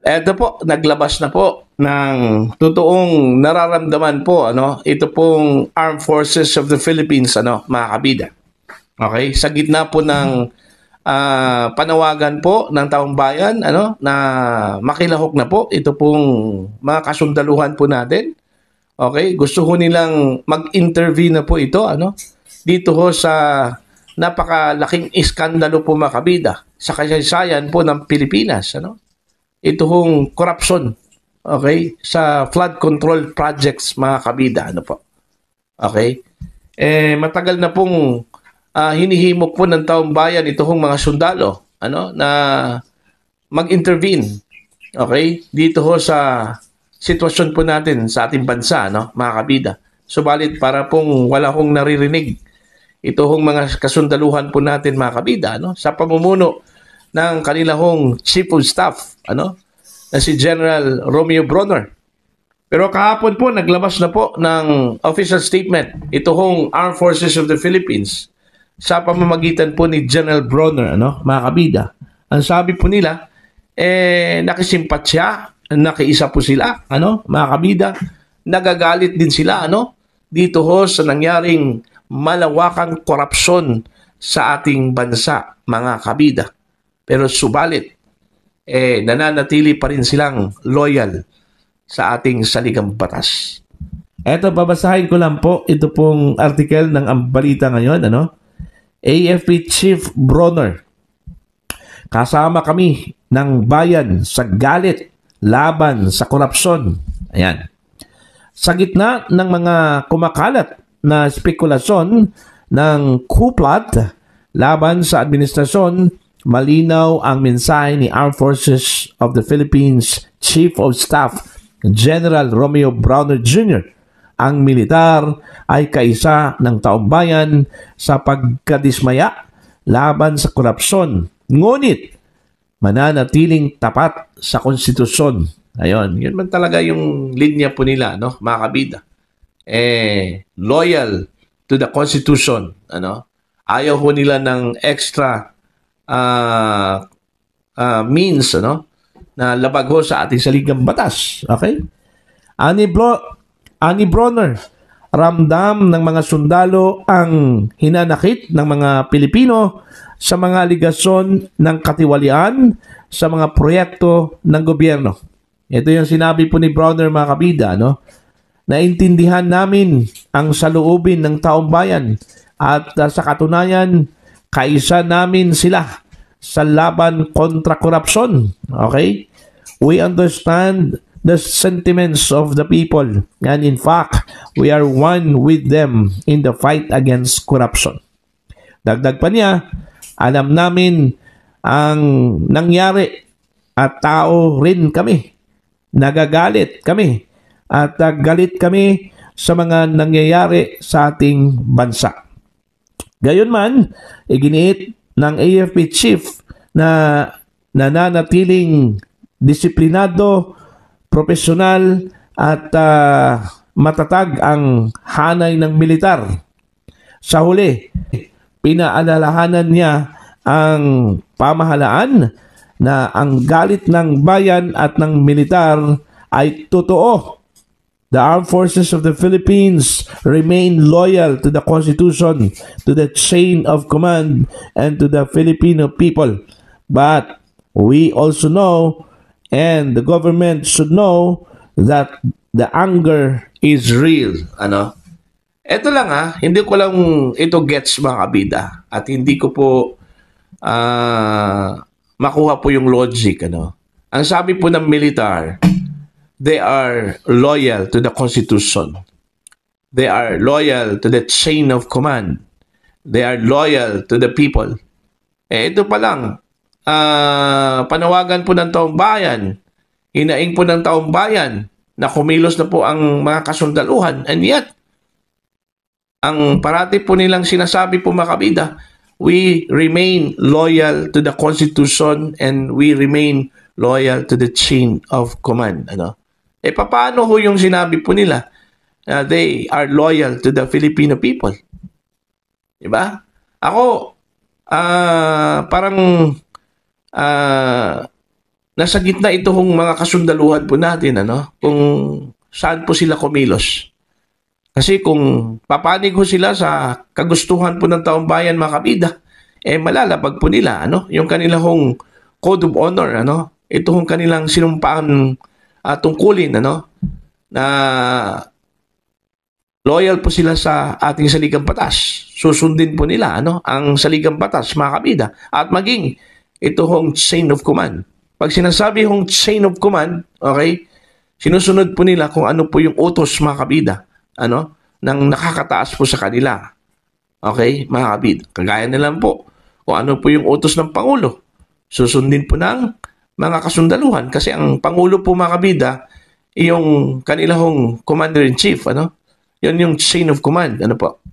Eto po, naglabas na po ng totoong nararamdaman po, ito pong Armed Forces of the Philippines, mga kabida. Okay? Sa gitna po ng panawagan po ng taong bayan, na makilahok na po ito pong mga kasundaluhan po natin. Okay? Gusto ho nilang mag-intervene na po ito, dito ho sa napakalaking iskandalo po, mga kabida, sa kasaysayan po ng Pilipinas, ito hong corruption, okay, sa flood control projects, mga kabida, po. Okay? Matagal na pong hinihimok po ng taong bayan ito hong mga sundalo, na mag-intervene, okay, dito ho sa sitwasyon po natin sa ating bansa, mga kabida. Subalit para pong wala hong naririnig ito hong mga kasundaluhan po natin, mga kabida, sa pamumuno ng kanila hong Chief of Staff, na si General Romeo Bronner. Pero kahapon po, naglabas na po ng official statement ito hong Armed Forces of the Philippines sa pamamagitan po ni General Bronner, mga kabida. Ang sabi po nila, nakisimpatsya, nakiisa po sila, mga kabida, nagagalit din sila, dito ho sa nangyaring malawakang korupsyon sa ating bansa, mga kabida. Pero subalit, nananatili pa rin silang loyal sa ating saligang batas. Eto, babasahin ko lang po ito pong article ng Ang Balita Ngayon, AFP Chief Bronner. Kasama kami ng bayan sa galit laban sa korupsyon. Ayan. Sa gitna ng mga kumakalat na spekulasyon ng kuplat laban sa administrasyon, malinaw ang mensahe ni Armed Forces of the Philippines Chief of Staff General Romeo Bronner Jr. Ang militar ay kaisa ng taong bayan sa pagkadismaya laban sa korupsyon. Ngunit mananatiling tapat sa konstitusyon. Ayun, yun man talaga yung linya po nila, mga kabida. Loyal to the Constitution, Ayaw ho nila ng extra means, na labag ho sa ating saligang batas. Okay? Ani Bronner, ramdam ng mga sundalo ang hinanakit ng mga Pilipino sa mga aligasyon ng katiwalian sa mga proyekto ng gobyerno. Ito yung sinabi po ni Bronner, mga kabida, Naintindihan namin ang saloobin ng taong bayan at sa katunayan, kaisa namin sila sa laban kontra korupsyon. Okay? We understand the sentiments of the people and in fact, we are one with them in the fight against corruption. Dagdag pa niya, alam namin ang nangyari at tao rin kami. Nagagalit kami at galit kami sa mga nangyayari sa ating bansa. Gayunman, iginiit ng AFP Chief na nananatiling disiplinado, profesional at matatag ang hanay ng militar. Sa huli, pinaalalahanan niya ang pamahalaan na ang galit ng bayan at ng militar ay totoo. The Armed Forces of the Philippines remain loyal to the Constitution, to the chain of command, and to the Filipino people. But we also know, and the government should know, that the anger is real. Ito lang hindi ko lang ito gets, mga kabida, at hindi ko po makuha po yung logic. Ang sabi po ng militar, they are loyal to the Constitution. They are loyal to the chain of command. They are loyal to the people. Ito pa lang, panawagan po ng taong bayan, hinaing po ng taong bayan na kumilos na po ang mga kasundaluhan. And yet, ang parati po nilang sinasabi po, mga kabida, we remain loyal to the Constitution and we remain loyal to the chain of command. Paano ho yung sinabi po nila they are loyal to the Filipino people? Diba? Ako, parang nasa gitna itong mga kasundaluhan po natin, ano, kung saan po sila kumilos. Kasi kung papanig ho sila sa kagustuhan po ng taong bayan, mga kabida, malalabag po nila, ano, yung kanilang code of honor, ano, ito hong kanilang sinumpaan tungkulin, ano, na loyal po sila sa ating saligang batas. Susundin po nila, ano, ang saligang batas, mga kabida, at maging ito hong chain of command. Pag sinasabi hong chain of command, okay, sinusunod po nila kung ano po yung utos, mga kabida, ano, ng nakakataas po sa kanila. Okay, mga kabida. Kagaya na lang po kung ano po yung utos ng Pangulo. Susundin po ng mga kasundaluhan kasi ang Pangulo po, mga kabida, yung kanilang commander-in-chief, ano, yun yung chain of command, ano po.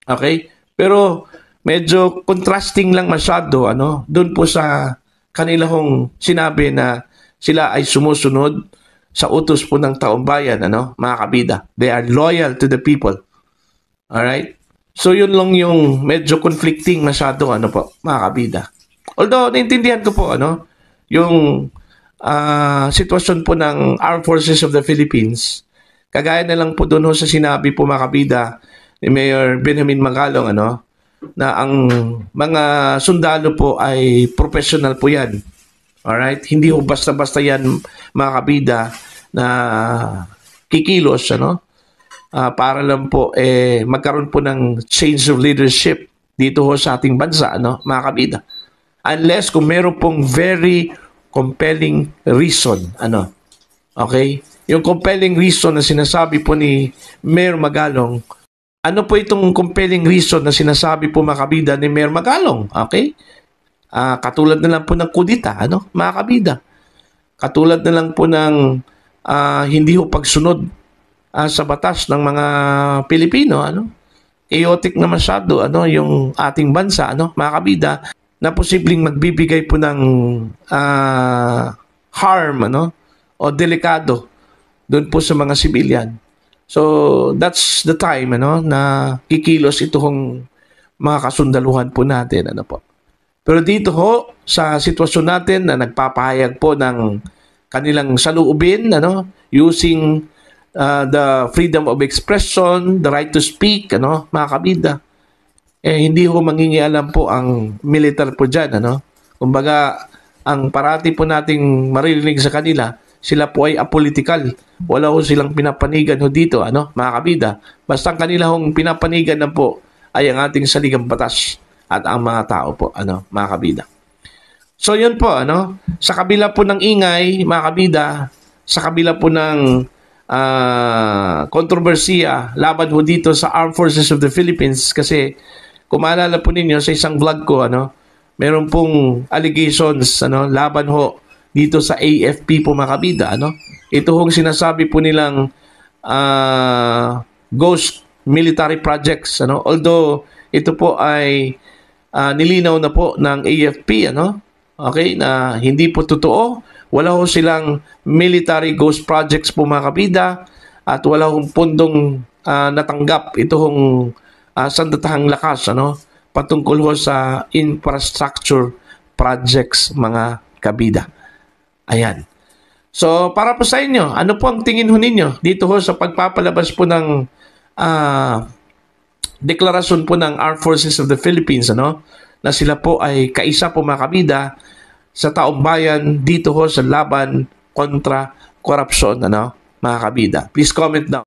Okay? Pero medyo contrasting lang masyado, ano, doon po sa kanilang sinabi na sila ay sumusunod sa utos po ng taong bayan, ano, mga kabida. They are loyal to the people. Alright? So, yun lang yung medyo conflicting masyado, ano po, mga kabida. Although, naintindihan ko po, ano, yung sitwasyon po ng Armed Forces of the Philippines, kagaya na lang po doon sa sinabi po, mga kabida, ni Mayor Benjamin Magalong, ano, na ang mga sundalo po ay professional po yan. Alright? Hindi ho basta-basta yan, mga kabida, na kikilos, ano, para lang po magkaroon po ng change of leadership dito ho sa ating bansa, ano, mga kabida. Unless kung meron pong very compelling reason, ano, okay? Yung compelling reason na sinasabi po ni Mayor Magalong, ano po itong compelling reason na sinasabi po, mga kabida, ni Mayor Magalong? Okay? Katulad na lang po ng kudita, ano, mga kabida. Katulad na lang po ng hindi ho pagsunod sa batas ng mga Pilipino, ano? Chaotic na masyado, ano, yung ating bansa, ano, mga kabida, na posibleng magbibigay po ng harm, ano, o delikado doon po sa mga civilian. So, that's the time, ano, na kikilos itong mga kasundaluhan po natin, ano po. Pero dito ho, sa sitwasyon natin na nagpapahayag po ng kanilang saloobin, ano, using the freedom of expression, the right to speak, ano, mga kabida, hindi ho mangingialam po ang militar po dyan, ano. Kumbaga, ang parati po nating maririnig sa kanila, sila po ay apolitical. Wala ho silang pinapanigan ho dito, ano, mga kabida. Basta ang kanila hong pinapanigan na po ay ang ating saligang batas at ang mga tao po, ano, mga kabida. So, yun po, ano, sa kabila po ng ingay, mga kabida, sa kabila po ng kontrobersiya laban ho dito sa Armed Forces of the Philippines, kasi kung maalala po ninyo sa isang vlog ko, ano, meron pong allegations, ano, laban ho dito sa AFP po, mga kabida, ano. Ito hong sinasabi po nilang ghost military projects, ano. Although ito po ay nilinaw na po ng AFP, ano, okay, na hindi po totoo. Wala ho silang military ghost projects po, mga kabida, at wala hong pundong natanggap ito hong sandatahang lakas, ano, patungkol ho sa infrastructure projects, mga kabida. Ayan. So, para po sa inyo, ano po ang tingin ho ninyo dito ho sa pagpapalabas po ng deklarasyon po ng Armed Forces of the Philippines, ano, na sila po ay kaisa po, mga kabida, sa taong bayan dito ho sa laban kontra korupsyon, ano, mga kabida. Please comment down.